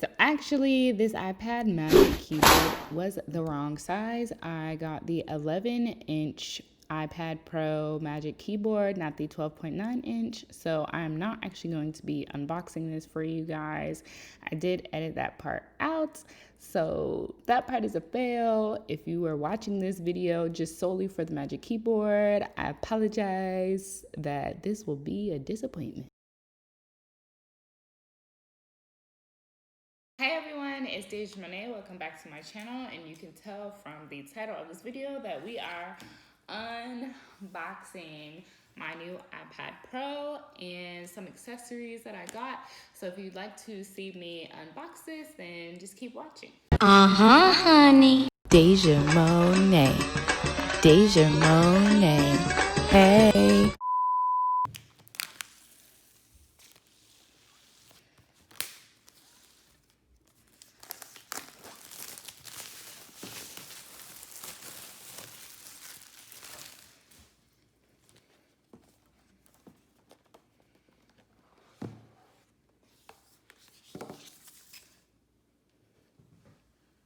So actually, this iPad Magic keyboard was the wrong size. I got the 11-inch iPad Pro Magic keyboard, not the 12.9-inch. So I'm not actually going to be unboxing this for you guys. I did edit that part out. So that part is a fail. If you were watching this video just solely for the Magic keyboard, I apologize that this will be a disappointment. Hey everyone, it's DayJa Mona. Welcome back to my channel, and you can tell from the title of this video that we are unboxing my new iPad Pro and some accessories that I got. So if you'd like to see me unbox this, then just keep watching. Honey. DayJa Mona. DayJa Mona. Hey.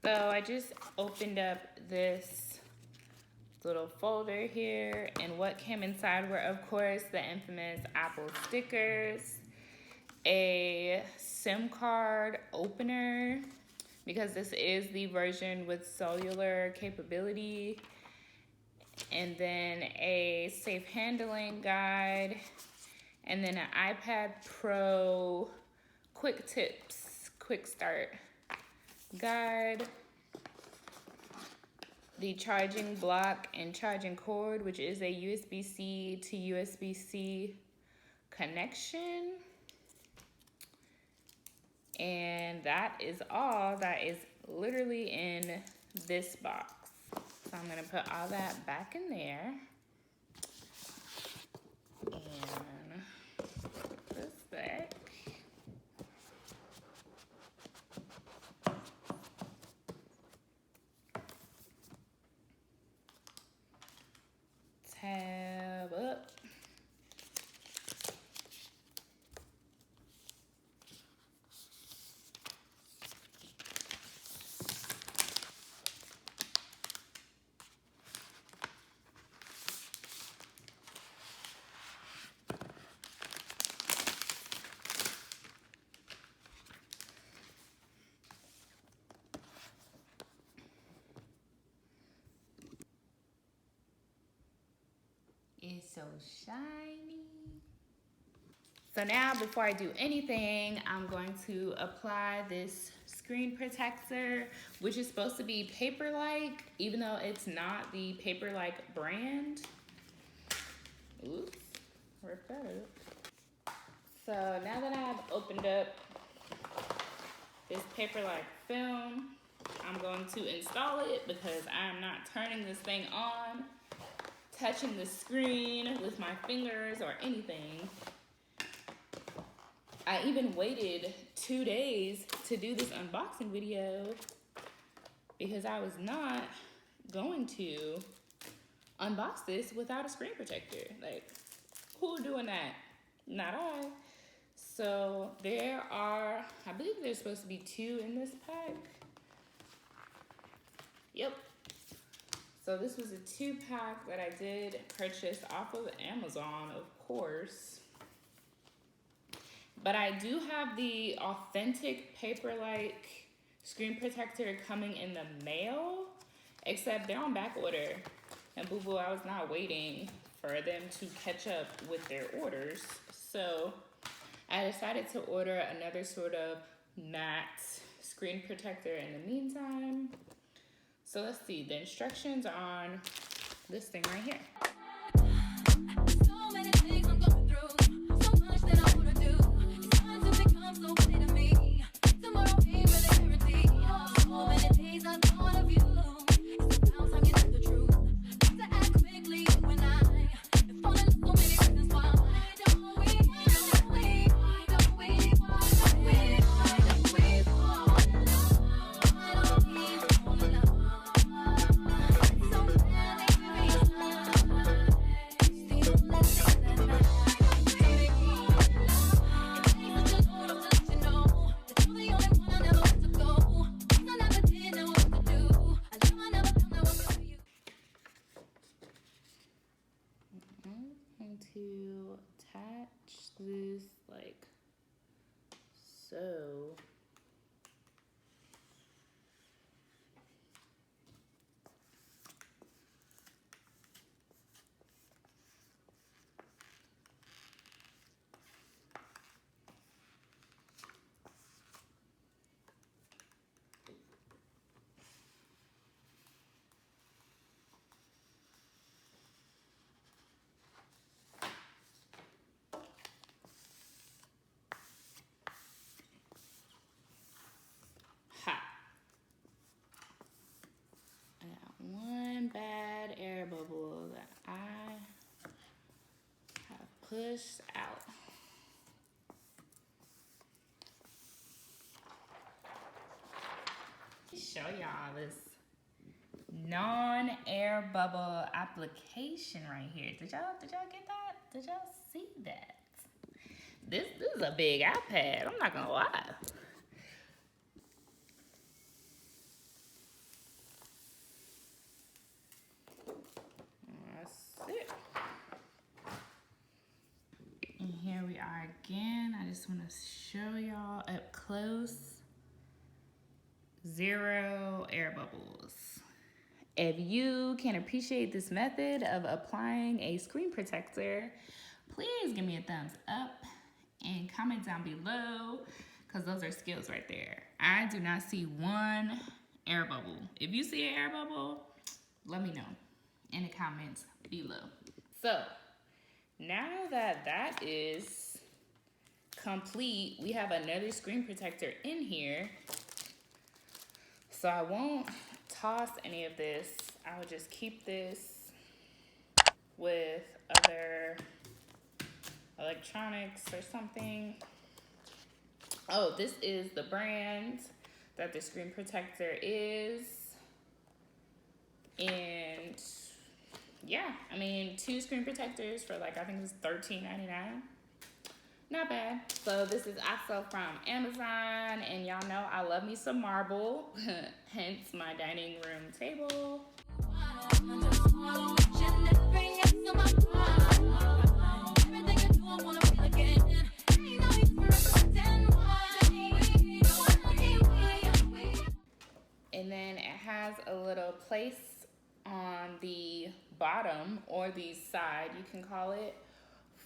So I just opened up this little folder here, and what came inside were, of course, the infamous Apple stickers, a SIM card opener, because this is the version with cellular capability, and then a safe handling guide, and then an iPad Pro quick tips, quick start guide, the charging block and charging cord, which is a USB-C to USB-C connection. And that is all that is literally in this box. So I'm gonna put all that back in there. And this back. Tab up. It's so shiny. So now, before I do anything, I'm going to apply this screen protector, which is supposed to be paper-like, even though it's not the paper-like brand. Oops, rip that up. So now that I've opened up this paper-like film, I'm going to install it because I'm not turning this thing on, touching the screen with my fingers or anything. I even waited 2 days to do this unboxing video because I was not going to unbox this without a screen protector. Like, who doing that? Not I. So there are, I believe there's supposed to be 2 in this pack. Yep. So this was a 2-pack that I did purchase off of Amazon, of course. But I do have the authentic paper-like screen protector coming in the mail, except they're on back order. And boo-boo, I was not waiting for them to catch up with their orders. So I decided to order another sort of matte screen protector in the meantime. So let's see, the instructions are on this thing right here. So many things I'm going through, so much that I wanna do. It's time to become so clear to me. Tomorrow ain't really guaranteed. So many days I thought of you. It's about time you know the truth. Got to act quickly when I fall in so many reasons why. Don't we fall in love? So many reasons. like so. Ha. I got one bad air bubble that I have pushed out. Show y'all this non-air bubble application right here. Did y'all get that? Did y'all see that? This is a big iPad, I'm not gonna lie. That's it. And here we are again. I just want to show y'all up close. 0 air bubbles. If you can appreciate this method of applying a screen protector, please give me a thumbs up and comment down below, because those are skills right there. I do not see one air bubble. If you see an air bubble, let me know in the comments below. So now that that is complete, we have another screen protector in here. So I won't toss any of this. I will just keep this with other electronics or something. Oh, this is the brand that the screen protector is. And yeah, I mean, 2 screen protectors for like, I think it was $13.99. Not bad. So this is also from Amazon, and y'all know I love me some marble, hence my dining room table. And then it has a little place on the bottom, or the side, you can call it,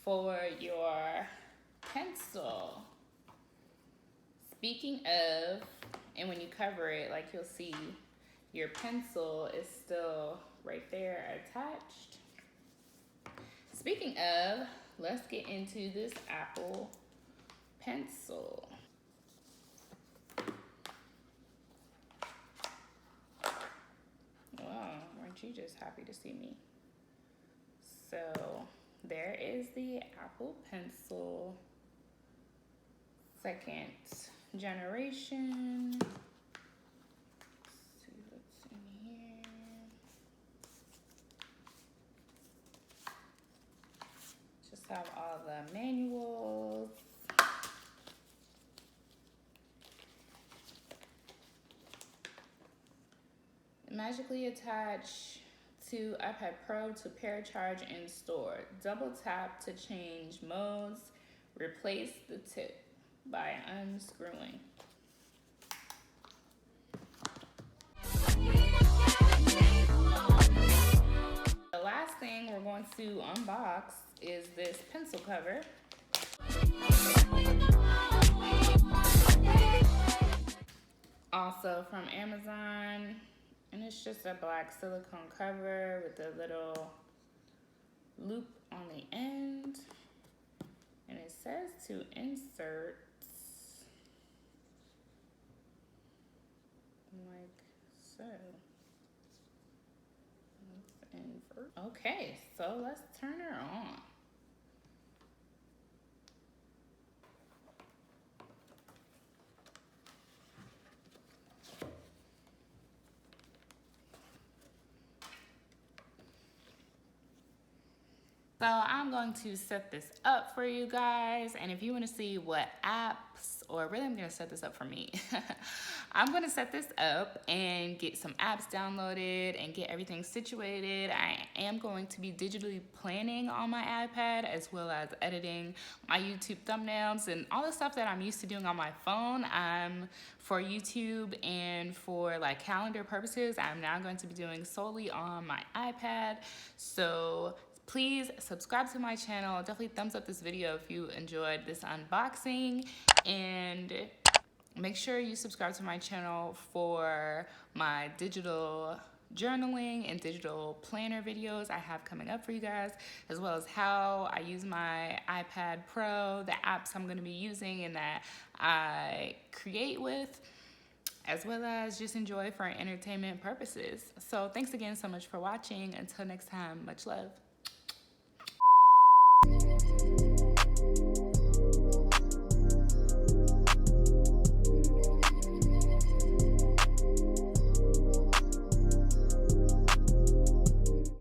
for your pencil. Speaking of, and when you cover it, like you'll see your pencil is still right there attached. Speaking of, let's get into this Apple Pencil. Wow, weren't you just happy to see me? So there is the Apple Pencil, 2nd generation. Let's see what's in here. Just have all the manuals. Magically attach to iPad Pro to pair, charge, and store. Double tap to change modes. Replace the tip by unscrewing. The last thing we're going to unbox is this pencil cover. Also from Amazon. And it's just a black silicone cover with a little loop on the end. And it says to insert like so. Let's invert. Okay, so let's turn her on. So I'm going to set this up for you guys. And if you want to see what apps, or really I'm going to set this up for me. I'm going to set this up and get some apps downloaded and get everything situated. I am going to be digitally planning on my iPad, as well as editing my YouTube thumbnails and all the stuff that I'm used to doing on my phone. For YouTube and for like calendar purposes, I'm now going to be doing solely on my iPad. So please subscribe to my channel. Definitely thumbs up this video if you enjoyed this unboxing. And make sure you subscribe to my channel for my digital journaling and digital planner videos I have coming up for you guys, as well as how I use my iPad Pro, the apps I'm going to be using and that I create with, as well as just enjoy for entertainment purposes. So thanks again so much for watching. Until next time, much love.